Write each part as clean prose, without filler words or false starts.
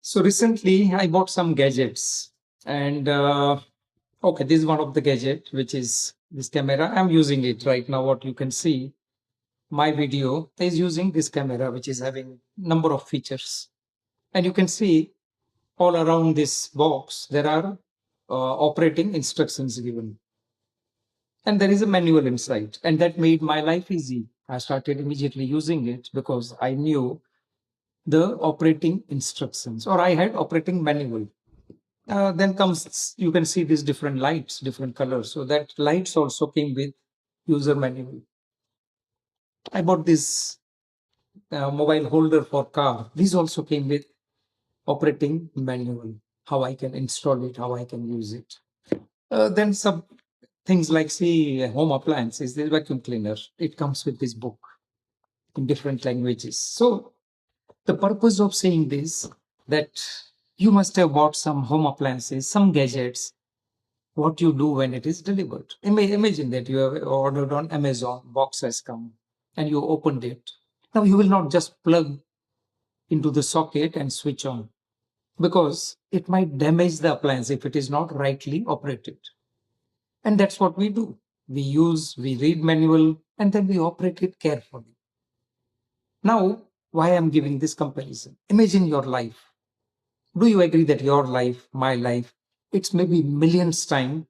So recently I bought some gadgets and okay, this is one of the gadget, which is this camera. I'm using it right now. What you can see, my video is using this camera, which is having number of features. And you can see all around this box, there are operating instructions given. And there is a manual inside. And that made my life easy. I started immediately using it because I knew the operating instructions, or I had operating manual. Then comes, you can see these different lights, different colors. So that lights also came with user manual. I bought this mobile holder for car. These also came with operating manual, how I can install it, how I can use it. Then some things like, see, home appliances, the vacuum cleaner. It comes with this book in different languages. So the purpose of saying this, that you must have bought some home appliances, some gadgets, what you do when it is delivered. Imagine that you have ordered on Amazon, box has come, and you opened it. Now you will not just plug into the socket and switch on, because it might damage the appliance if it is not rightly operated. And that's what we do. We read manual, and then we operate it carefully. Now, why I'm giving this comparison? Imagine your life. Do you agree that your life, my life, it's maybe millions time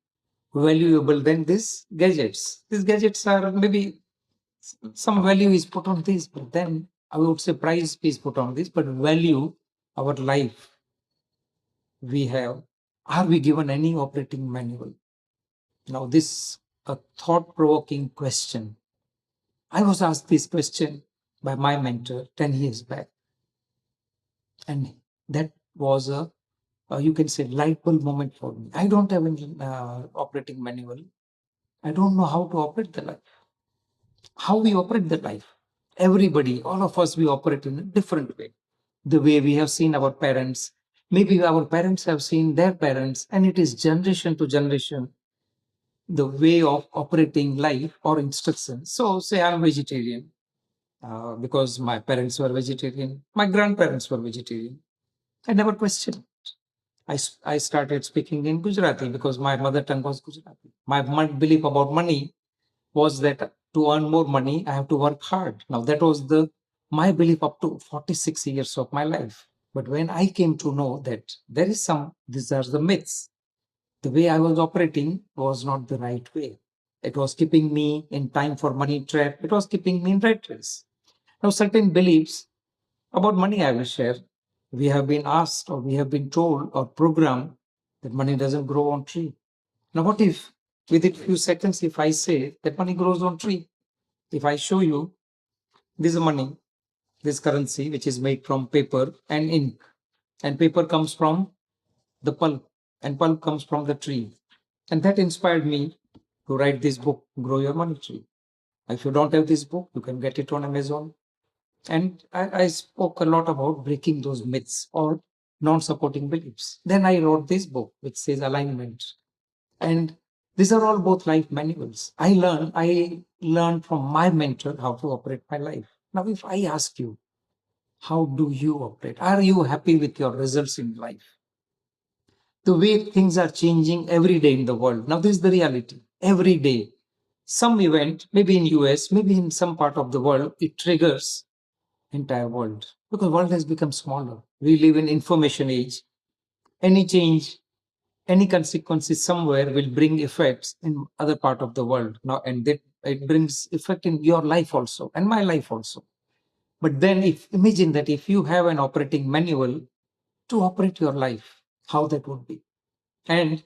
valuable than these gadgets? These gadgets are maybe some value is put on this, but then I would say price is put on this, but value, our life we have, are we given any operating manual? Now, this a thought-provoking question. I was asked this question by my mentor 10 years back, and that was a you can say light bulb moment for me. I don't have any operating manual. I don't know how to operate the life, how we operate the life. Everybody, all of us, we operate in a different way. The way we have seen our parents, maybe our parents have seen their parents, and it is generation to generation the way of operating life or instructions. So, say I'm vegetarian because my parents were vegetarian, my grandparents were vegetarian. I never questioned. I started speaking in Gujarati because my mother tongue was Gujarati. My belief about money was that to earn more money, I have to work hard. Now, that was the my belief up to 46 years of my life. But when I came to know that there is some, these are the myths, the way I was operating was not the right way. It was keeping me in time for money trap. It was keeping me in rat race. Now, certain beliefs about money I will share. We have been asked, or we have been told or programmed that money doesn't grow on tree. Now, what if within few seconds, if I say that money grows on tree, if I show you this money, this currency, which is made from paper and ink, and paper comes from the pulp, and pulp comes from the tree. And that inspired me to write this book, Grow Your Money Tree. If you don't have this book, you can get it on Amazon. And I spoke a lot about breaking those myths or non supporting beliefs. Then I wrote this book, which says Alignment. And these are all both life manuals. I learned from my mentor how to operate my life. Now, if I ask you, how do you operate? Are you happy with your results in life? The way things are changing every day in the world. Now, this is the reality. Every day, some event, maybe in US, maybe in some part of the world, it triggers entire world, because world has become smaller. We live in information age. Any change, any consequences somewhere will bring effects in other part of the world now, and that it brings effect in your life also and my life also. But then, if imagine that if you have an operating manual to operate your life, how that would be. And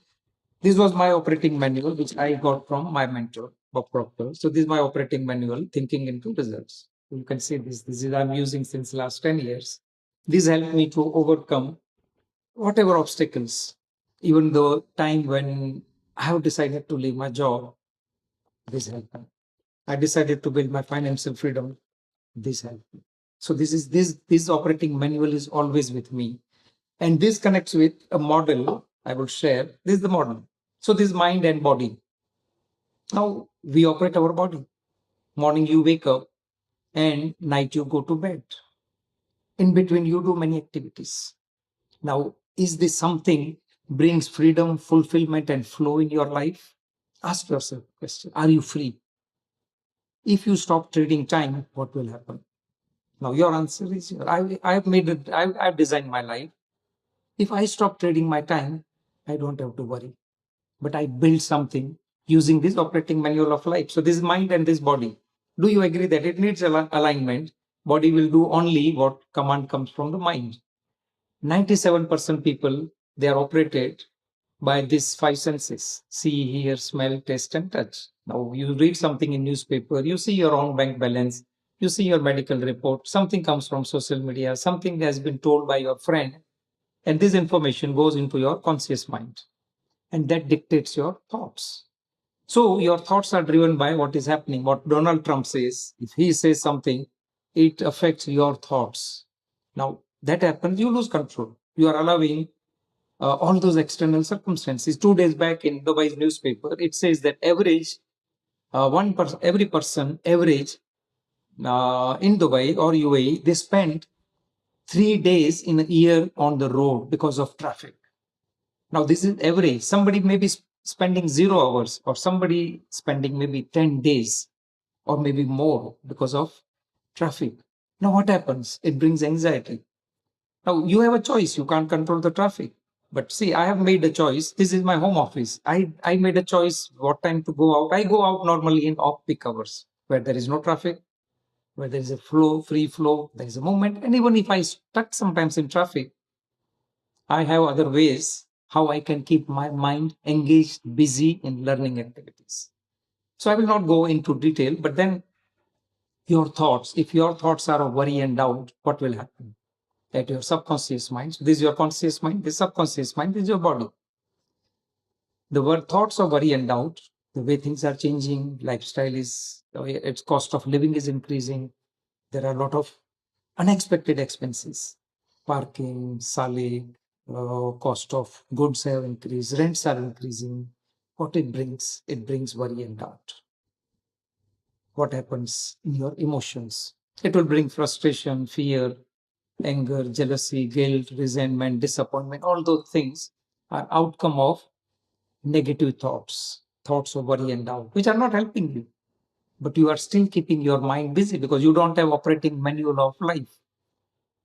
this was my operating manual, which I got from my mentor, Bob Proctor. So this is my operating manual, thinking into results. You can see this. This is I'm using since last 10 years. This helped me to overcome whatever obstacles. Even the time when I have decided to leave my job, this helped me. I decided to build my financial freedom. This helped me. So this operating manual is always with me. And this connects with a model I will share. This is the model. So this mind and body. Now we operate our body. Morning you wake up and night you go to bed. In between you do many activities. Now, is this something brings freedom, fulfillment, and flow in your life? Ask yourself a question. Are you free? If you stop trading time, what will happen? Now, your answer is I've made it, I've designed my life. If I stop trading my time, I don't have to worry. But I build something using this operating manual of life. So, this mind and this body. Do you agree that it needs alignment? Body will do only what command comes from the mind. 97% people, they are operated by these five senses: see, hear, smell, taste, and touch. Now, you read something in newspaper, you see your own bank balance, you see your medical report, something comes from social media, something has been told by your friend, and this information goes into your conscious mind, and that dictates your thoughts. So, your thoughts are driven by what is happening. What Donald Trump says, if he says something, it affects your thoughts. Now, that happens, you lose control. You are allowing all those external circumstances. 2 days back in Dubai's newspaper, it says that average every person average in Dubai or UAE, they spend 3 days in a year on the road because of traffic. Now this is average. Somebody may be spending 0 hours, or somebody spending maybe 10 days or maybe more because of traffic. Now what happens? It brings anxiety. Now you have a choice. You can't control the traffic. But see, I have made a choice. This is my home office. I made a choice what time to go out. I go out normally in off-peak hours where there is no traffic, where there is a flow, free flow, there is a movement. And even if I stuck sometimes in traffic, I have other ways how I can keep my mind engaged, busy in learning activities. So I will not go into detail, but then your thoughts, if your thoughts are of worry and doubt, what will happen? At your subconscious mind. So this is your conscious mind, this subconscious mind, this is your body. The word thoughts of worry and doubt, the way things are changing, lifestyle is, its cost of living is increasing. There are a lot of unexpected expenses. Parking, selling, cost of goods have increased, rents are increasing. What it brings? It brings worry and doubt. What happens in your emotions? It will bring frustration, fear, anger, jealousy, guilt, resentment, disappointment. All those things are outcome of negative thoughts, thoughts of worry and doubt, which are not helping you. But you are still keeping your mind busy because you don't have operating manual of life.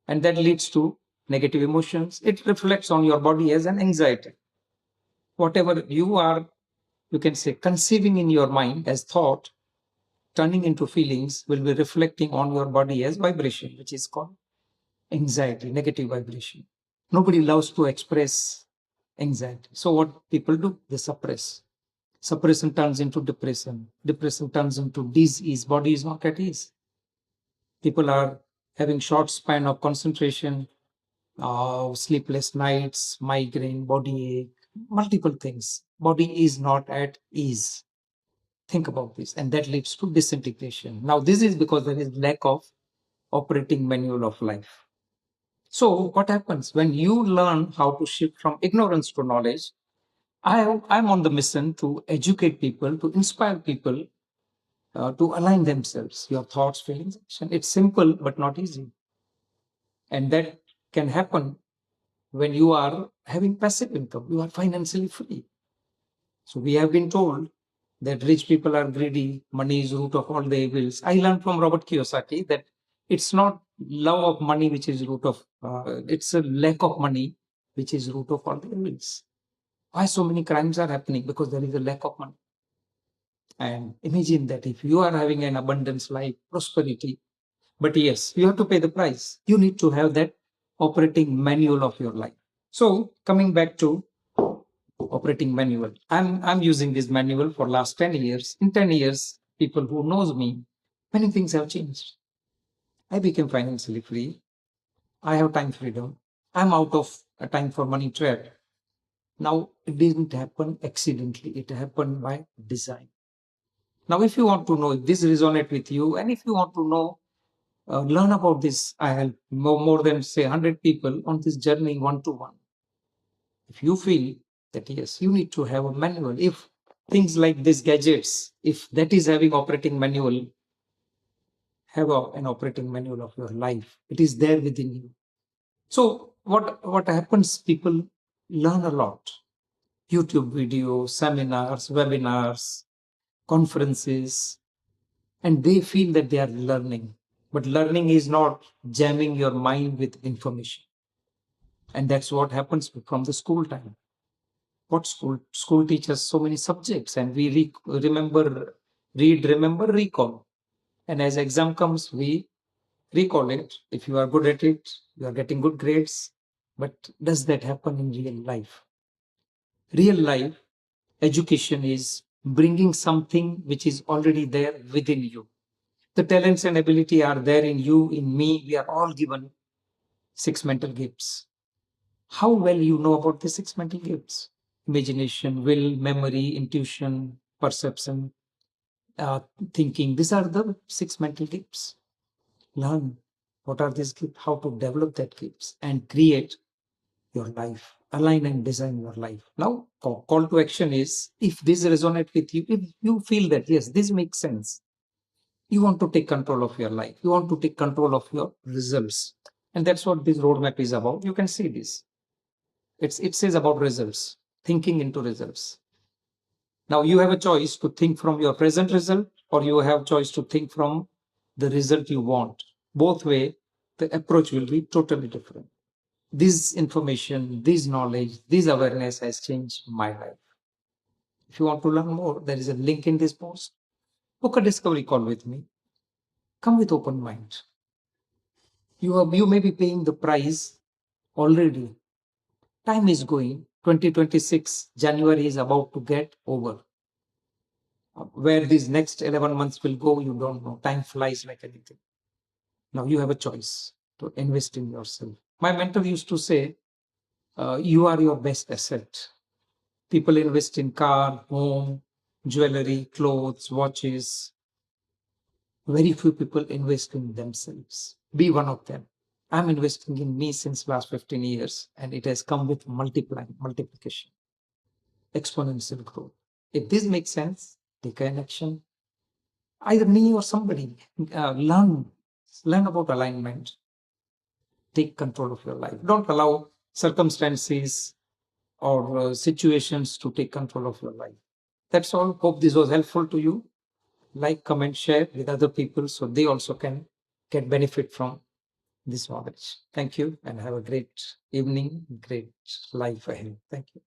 And that leads to negative emotions. It reflects on your body as an anxiety. Whatever you are, you can say, conceiving in your mind as thought, turning into feelings, will be reflecting on your body as vibration, which is called anxiety, negative vibration. Nobody loves to express anxiety. So what people do? They suppress. Suppression turns into depression. Depression turns into disease. Body is not at ease. People are having short span of concentration, sleepless nights, migraine, body ache, multiple things. Body is not at ease. Think about this. And that leads to disintegration. Now, this is because there is lack of operating manual of life. So, what happens when you learn how to shift from ignorance to knowledge? I'm on the mission to educate people, to inspire people to align themselves, your thoughts, feelings, action. It's simple but not easy. And that can happen when you are having passive income, you are financially free. So we have been told that rich people are greedy, money is root of all the evils. I learned from Robert Kiyosaki that it's not love of money which is root of, it's a lack of money which is root of all the evils. Why so many crimes are happening? Because there is a lack of money. And imagine that if you are having an abundance life, prosperity, but yes, you have to pay the price. You need to have that operating manual of your life. So coming back to operating manual, I'm using this manual for last 10 years. In 10 years, people who knows me, many things have changed. I became financially free. I have time freedom. I'm out of a time for money trap. Now it didn't happen accidentally. It happened by design. Now, if you want to know if this resonates with you, and if you want to know, learn about this, I help more than say 100 people on this journey one to one. If you feel that yes, you need to have a manual. If things like these gadgets, if that is having operating manual, have an operating manual of your life. It is there within you. So What happens? People learn a lot. YouTube videos, seminars, webinars, conferences, and they feel that they are learning. But learning is not jamming your mind with information. And that's what happens from the school time. What school teaches so many subjects, and we remember, read, remember, recall. And as exam comes, we recall it. If you are good at it, you are getting good grades. But does that happen in real life? Real life education is bringing something which is already there within you. The talents and ability are there in you, in me. We are all given six mental gifts. How well you know about the six mental gifts? Imagination, will, memory, intuition, perception, uh, thinking. These are the six mental gifts. Learn what are these gifts, how to develop that gifts, and create your life. Align and design your life. Now, call to action is, if this resonates with you, if you feel that yes, this makes sense, you want to take control of your life, you want to take control of your results, and that's what this roadmap is about. You can see this. It says about results, thinking into results. Now you have a choice to think from your present result, or you have choice to think from the result you want. Both way, the approach will be totally different. This information, this knowledge, this awareness has changed my life. If you want to learn more, there is a link in this post. Book a discovery call with me. Come with open mind. You may be paying the price already. Time is going. 2026 January is about to get over. Where these next 11 months will go, you don't know. Time flies like anything. Now you have a choice to invest in yourself. My mentor used to say, you are your best asset. People invest in car, home, jewelry, clothes, watches. Very few people invest in themselves. Be one of them. I'm investing in me since last 15 years, and it has come with multiplication, exponential growth. If this makes sense, take an action. Either me or somebody, learn about alignment. Take control of your life. Don't allow circumstances or situations to take control of your life. That's all. Hope this was helpful to you. Like, comment, share with other people so they also can get benefit from this knowledge. Thank you and have a great evening, great life ahead. Thank you.